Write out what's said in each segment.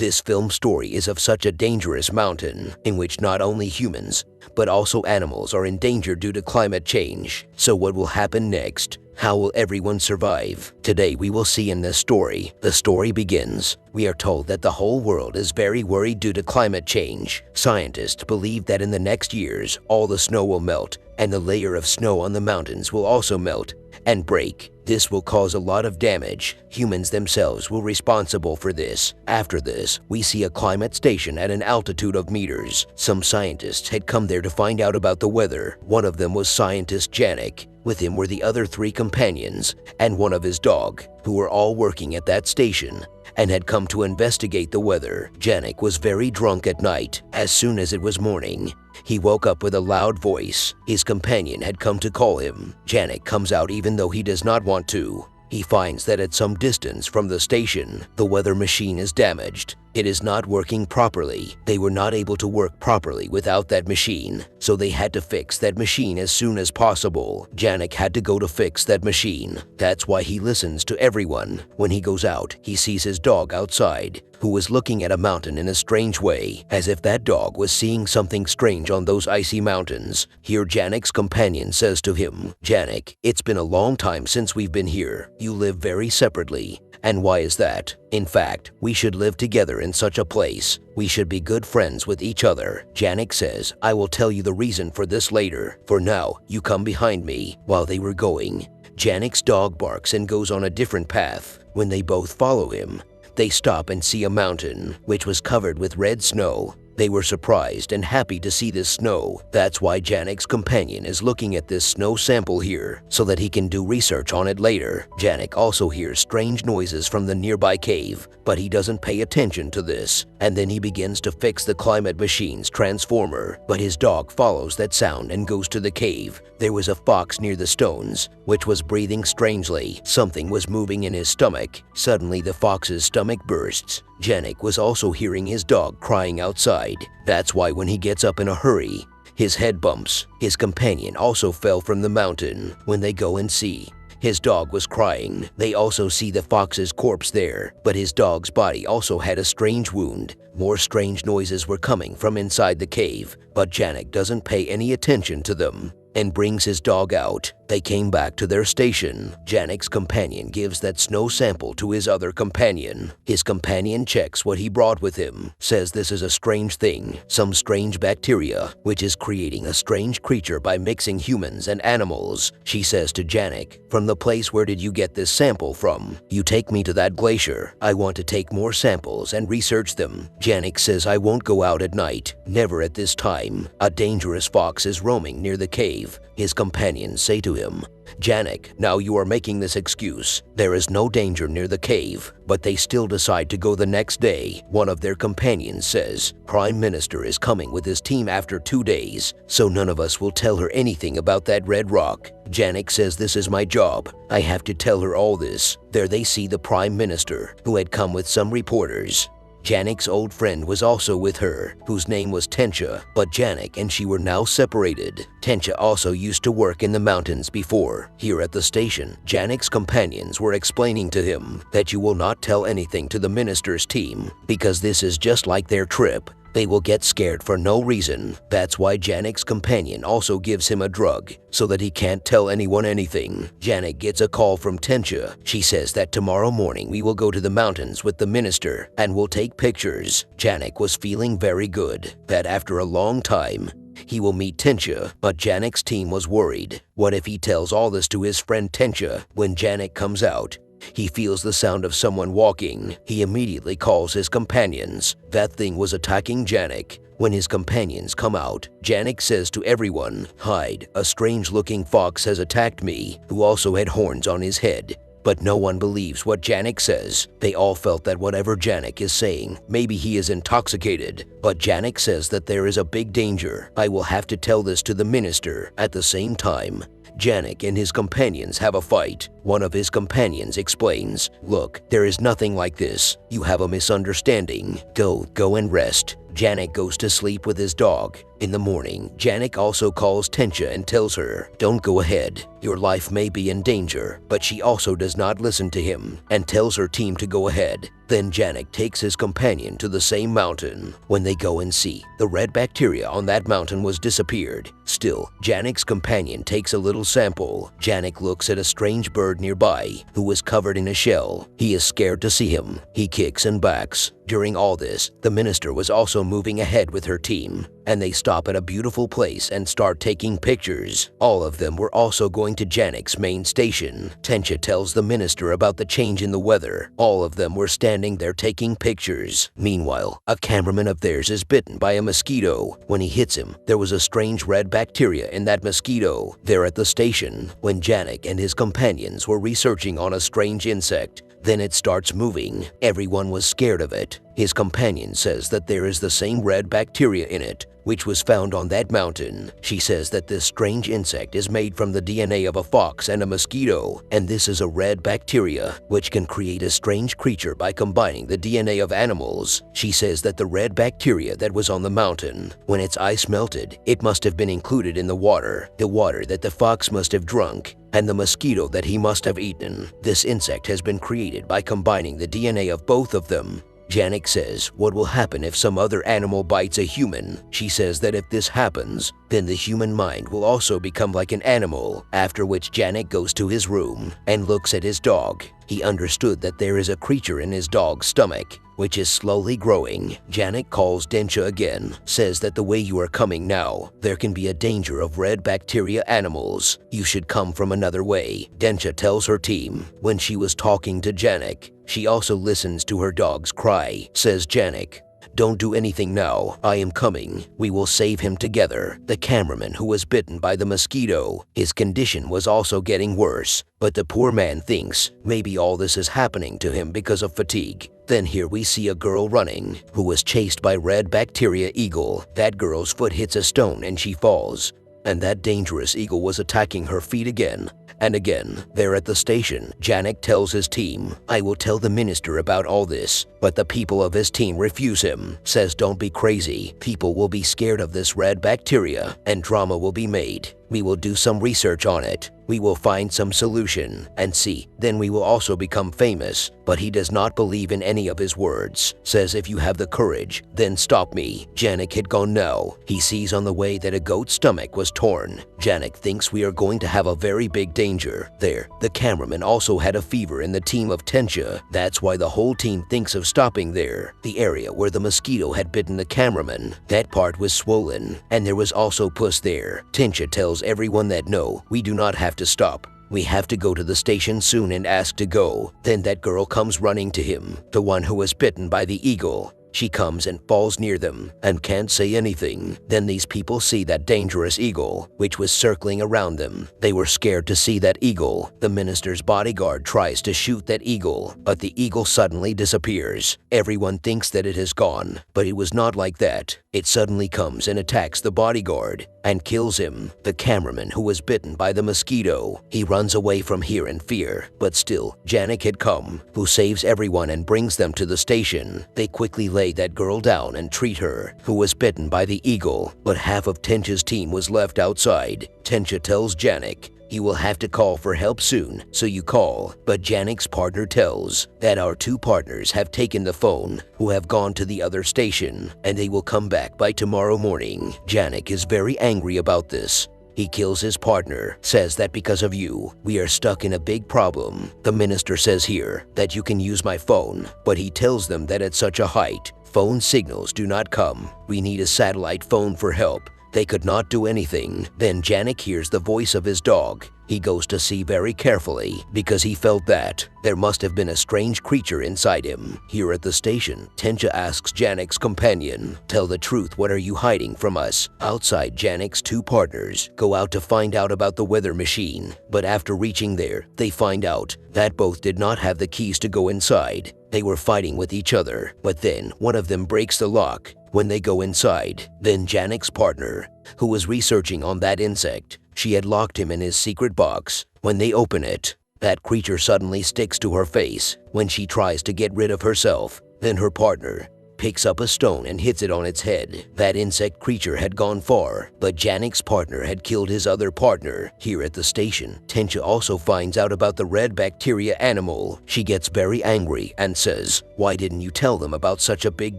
This film story is of such a dangerous mountain in which not only humans, but also animals are in danger due to climate change. So what will happen next? How will everyone survive? Today we will see in this story. The story begins. We are told that the whole world is very worried due to climate change. Scientists believe that in the next years, all the snow will melt, and the layer of snow on the mountains will also melt and break. This will cause a lot of damage. Humans themselves will be responsible for this. After this, we see a climate station at an altitude of meters. Some scientists had come there to find out about the weather. One of them was scientist Janek. With him were the other 3 companions and one of his dog, who were all working at that station and had come to investigate the weather. Janek was very drunk at night. As soon as it was morning, he woke up with a loud voice. His companion had come to call him. Janek comes out even though he does not want to. He finds that at some distance from the station, the weather machine is damaged. It is not working properly. They were not able to work properly without that machine, so they had to fix that machine as soon as possible. Janek had to go to fix that machine. That's why he listens to everyone. When he goes out, he sees his dog outside, who was looking at a mountain in a strange way, as if that dog was seeing something strange on those icy mountains. Here Janek's companion says to him, "Janek, it's been a long time since we've been here. You live very separately. And why is that? In fact, we should live together in such a place. We should be good friends with each other." Janek says, "I will tell you the reason for this later. For now, you come behind me." While they were going, Janek's dog barks and goes on a different path. When they both follow him, they stop and see a mountain, which was covered with red snow. They were surprised and happy to see this snow. That's why Janek's companion is looking at this snow sample here, so that he can do research on it later. Janek also hears strange noises from the nearby cave, but he doesn't pay attention to this. And then he begins to fix the climate machine's transformer. But his dog follows that sound and goes to the cave. There was a fox near the stones, which was breathing strangely. Something was moving in his stomach. Suddenly the fox's stomach bursts. Janek was also hearing his dog crying outside. That's why when he gets up in a hurry, his head bumps. His companion also fell from the mountain. When they go and see, his dog was crying. They also see the fox's corpse there, but his dog's body also had a strange wound. More strange noises were coming from inside the cave, but Janek doesn't pay any attention to them and brings his dog out. They came back to their station. Janek's companion gives that snow sample to his other companion. His companion checks what he brought with him, says this is a strange thing, some strange bacteria, which is creating a strange creature by mixing humans and animals. She says to Janek, "From the place where did you get this sample from? You take me to that glacier. I want to take more samples and research them." Janek says, "I won't go out at night, never at this time. A dangerous fox is roaming near the cave." His companions say to him, "Janek, now you are making this excuse. There is no danger near the cave." But they still decide to go the next day. One of their companions says, "Prime Minister is coming with his team after 2 days, so none of us will tell her anything about that red rock." Janek says, "This is my job. I have to tell her all this." There they see the Prime Minister, who had come with some reporters. Janek's old friend was also with her, whose name was Tencha, but Janek and she were now separated. Tencha also used to work in the mountains before. Here at the station, Janek's companions were explaining to him that you will not tell anything to the minister's team, because this is just like their trip. They will get scared for no reason. That's why Janek's companion also gives him a drug, so that he can't tell anyone anything. Janek gets a call from Tencha. She says that tomorrow morning we will go to the mountains with the minister and will take pictures. Janek was feeling very good, that after a long time, he will meet Tencha, but Janek's team was worried. What if he tells all this to his friend Tencha? When Janek comes out, he feels the sound of someone walking. He immediately calls his companions. That thing was attacking Janek. When his companions come out, Janek says to everyone, "Hide, a strange-looking fox has attacked me," who also had horns on his head. But no one believes what Janek says. They all felt that whatever Janek is saying, maybe he is intoxicated. But Janek says that there is a big danger. "I will have to tell this to the minister." At the same time, Janek and his companions have a fight. One of his companions explains, "Look, there is nothing like this. You have a misunderstanding. Go and rest." Janek goes to sleep with his dog. In the morning, Janek also calls Tencha and tells her, "Don't go ahead. Your life may be in danger," but she also does not listen to him and tells her team to go ahead. Then Janek takes his companion to the same mountain. When they go and see, the red bacteria on that mountain was disappeared. Still, Janek's companion takes a little sample. Janek looks at a strange bird nearby who was covered in a shell. He is scared to see him. He kicks and backs. During all this, the minister was also moving ahead with her team, and they stop at a beautiful place and start taking pictures. All of them were also going to Janek's main station. Tencha tells the minister about the change in the weather. All of them were standing there taking pictures. Meanwhile, a cameraman of theirs is bitten by a mosquito. When he hits him, there was a strange red bacteria in that mosquito. They're at the station when Janek and his companions were researching on a strange insect. Then it starts moving. Everyone was scared of it. His companion says that there is the same red bacteria in it, which was found on that mountain. She says that this strange insect is made from the DNA of a fox and a mosquito, and this is a red bacteria, which can create a strange creature by combining the DNA of animals. She says that the red bacteria that was on the mountain, when its ice melted, it must have been included in the water that the fox must have drunk, and the mosquito that he must have eaten. This insect has been created by combining the DNA of both of them. Janek says, what will happen if some other animal bites a human? She says that if this happens, then the human mind will also become like an animal, after which Janek goes to his room and looks at his dog. He understood that there is a creature in his dog's stomach, which is slowly growing. Janek calls Tencha again, says that the way you are coming now, there can be a danger of red bacteria animals. You should come from another way. Tencha tells her team. When she was talking to Janek, she also listens to her dog's cry. Says Janek, "Don't do anything now. I am coming. We will save him together." The cameraman who was bitten by the mosquito, his condition was also getting worse, but the poor man thinks maybe all this is happening to him because of fatigue. Then here we see a girl running, who was chased by red bacteria eagle. That girl's foot hits a stone and she falls, and that dangerous eagle was attacking her feet again and again. There at the station, Janek tells his team, "I will tell the minister about all this," but the people of his team refuse him. Says, "Don't be crazy. People will be scared of this red bacteria and drama will be made. We will do some research on it. We will find some solution and see. Then we will also become famous." But he does not believe in any of his words. Says, "If you have the courage, then stop me." Janek had gone now. He sees on the way that a goat's stomach was torn. Janek thinks we are going to have a very big danger. There, the cameraman also had a fever in the team of Tencha. That's why the whole team thinks of stopping there. The area where the mosquito had bitten the cameraman, that part was swollen, and there was also pus there. Tencha tells everyone that no, we do not have to stop. We have to go to the station soon and ask to go. Then that girl comes running to him, the one who was bitten by the eagle. She comes and falls near them and can't say anything. Then these people see that dangerous eagle, which was circling around them. They were scared to see that eagle. The minister's bodyguard tries to shoot that eagle, but the eagle suddenly disappears. Everyone thinks that it has gone, but it was not like that. It suddenly comes and attacks the bodyguard and kills him. The cameraman who was bitten by the mosquito, he runs away from here in fear, but still, Janek had come, who saves everyone and brings them to the station. They quickly lay that girl down and treat her, who was bitten by the eagle, but half of Tencha's team was left outside. Tencha tells Janek, "You will have to call for help soon, so you call." But Janek's partner tells that our two partners have taken the phone, who have gone to the other station, and they will come back by tomorrow morning. Janek is very angry about this. He kills his partner, says that because of you, we are stuck in a big problem. The minister says here that you can use my phone, but he tells them that at such a height, phone signals do not come. We need a satellite phone for help. They could not do anything. Then Janek hears the voice of his dog. He goes to see very carefully because he felt that there must have been a strange creature inside him. Here at the station, Tencha asks Janek's companion, "Tell the truth, what are you hiding from us?" Outside, Janek's two partners go out to find out about the weather machine, but after reaching there, they find out that both did not have the keys to go inside. They were fighting with each other, but then one of them breaks the lock. When they go inside, then Janek's partner, who was researching on that insect, she had locked him in his secret box. When they open it, that creature suddenly sticks to her face when she tries to get rid of herself. Then her partner picks up a stone and hits it on its head. That insect creature had gone far, but Janek's partner had killed his other partner. Here at the station, Tensha also finds out about the red bacteria animal. She gets very angry and says, "Why didn't you tell them about such a big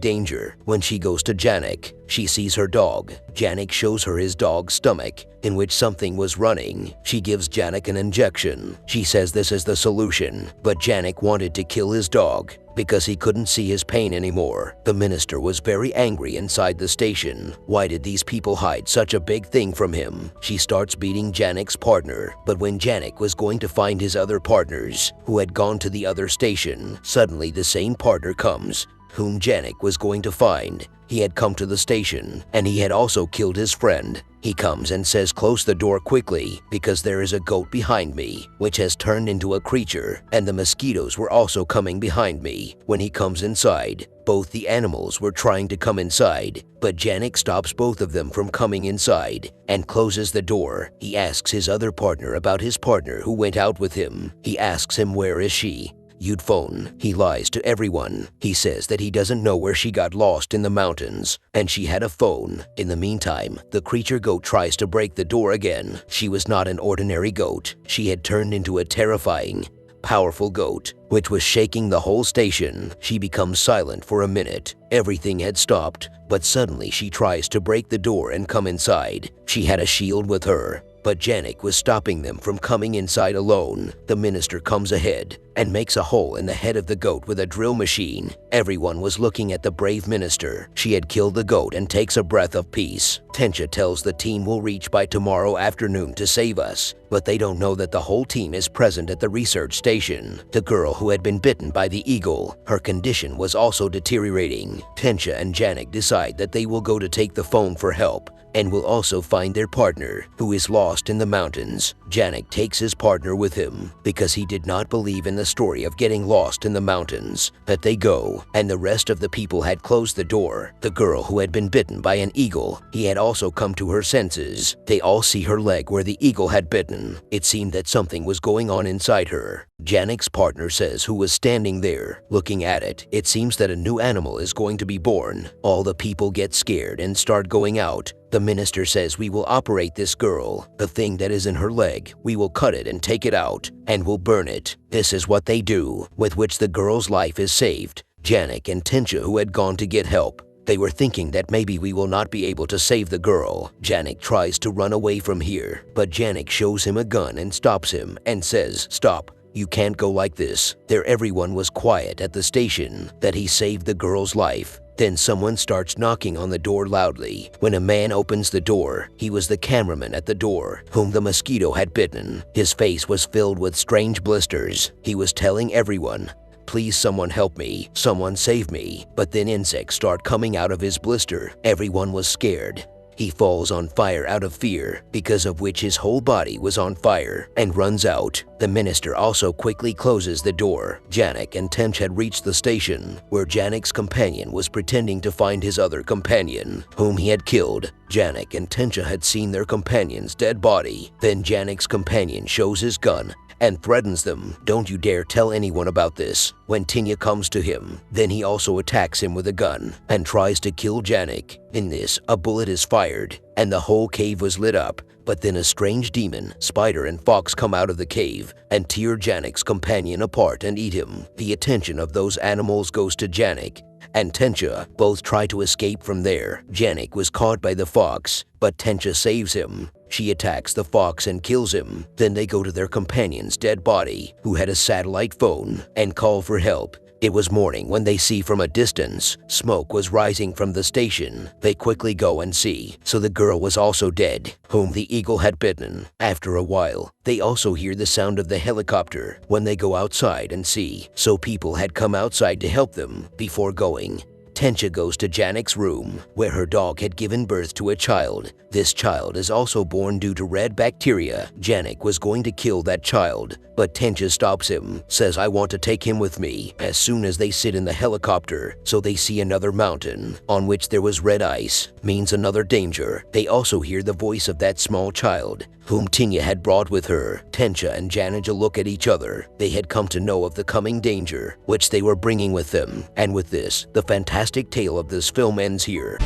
danger?" When she goes to Janek, she sees her dog. Janek shows her his dog's stomach, in which something was running. She gives Janek an injection. She says this is the solution, but Janek wanted to kill his dog because he couldn't see his pain anymore. The minister was very angry inside the station. Why did these people hide such a big thing from him? She starts beating Janek's partner, but when Janek was going to find his other partners, who had gone to the other station, suddenly the same partner comes, whom Janek was going to find. He had come to the station, and he had also killed his friend. He comes and says, "Close the door quickly, because there is a goat behind me, which has turned into a creature, and the mosquitoes were also coming behind me." When he comes inside, both the animals were trying to come inside, but Janek stops both of them from coming inside and closes the door. He asks his other partner about his partner who went out with him. He asks him, "Where is she?" "You'd phone." He lies to everyone. He says that he doesn't know where she got lost in the mountains, and she had a phone. In the meantime, the creature goat tries to break the door again. She was not an ordinary goat. She had turned into a terrifying, powerful goat, which was shaking the whole station. She becomes silent for a minute. Everything had stopped, but suddenly she tries to break the door and come inside. She had a shield with her, but Janek was stopping them from coming inside alone. The minister comes ahead and makes a hole in the head of the goat with a drill machine. Everyone was looking at the brave minister. She had killed the goat and takes a breath of peace. Tensha tells the team will reach by tomorrow afternoon to save us, but they don't know that the whole team is present at the research station. The girl who had been bitten by the eagle, her condition was also deteriorating. Tensha and Janek decide that they will go to take the phone for help, and will also find their partner, who is lost in the mountains. Janek takes his partner with him because he did not believe in the story of getting lost in the mountains. But they go, and the rest of the people had closed the door. The girl who had been bitten by an eagle, he had also come to her senses. They all see her leg where the eagle had bitten. It seemed that something was going on inside her. Janek's partner says who was standing there, looking at it. It seems that a new animal is going to be born. All the people get scared and start going out. The minister says we will operate this girl. The thing that is in her leg, we will cut it and take it out, and we'll burn it. This is what they do, with which the girl's life is saved. Janek and Tensha, who had gone to get help, they were thinking that maybe we will not be able to save the girl. Janek tries to run away from here, but Janek shows him a gun and stops him and says, "Stop. You can't go like this." There everyone was quiet at the station that he saved the girl's life. Then someone starts knocking on the door loudly. When a man opens the door, he was the cameraman at the door, whom the mosquito had bitten. His face was filled with strange blisters. He was telling everyone, "Please someone help me, someone save me." But then insects start coming out of his blister. Everyone was scared. He falls on fire out of fear, because of which his whole body was on fire, and runs out. The minister also quickly closes the door. Janek and Tensha had reached the station, where Janek's companion was pretending to find his other companion, whom he had killed. Janek and Tensha had seen their companion's dead body. Then Janek's companion shows his gun and threatens them, "Don't you dare tell anyone about this." When Tinya comes to him, then he also attacks him with a gun and tries to kill Janek. In this, a bullet is fired, and the whole cave was lit up. But then a strange demon, spider, and fox come out of the cave and tear Janek's companion apart and eat him. The attention of those animals goes to Janek and Tensha. Both try to escape from there. Janek was caught by the fox, but Tensha saves him. She attacks the fox and kills him. Then they go to their companion's dead body, who had a satellite phone, and call for help. It was morning when they see from a distance, smoke was rising from the station. They quickly go and see, so the girl was also dead, whom the eagle had bitten. After a while, they also hear the sound of the helicopter when they go outside and see, so people had come outside to help them before going. Tensha goes to Janek's room, where her dog had given birth to a child. This child is also born due to red bacteria. Janek was going to kill that child, but Tensha stops him, says, "I want to take him with me." As soon as they sit in the helicopter, so they see another mountain, on which there was red ice, means another danger. They also hear the voice of that small child, whom Tinya had brought with her. Tensha and Janija look at each other. They had come to know of the coming danger, which they were bringing with them. And with this, the fantastic tale of this film ends here.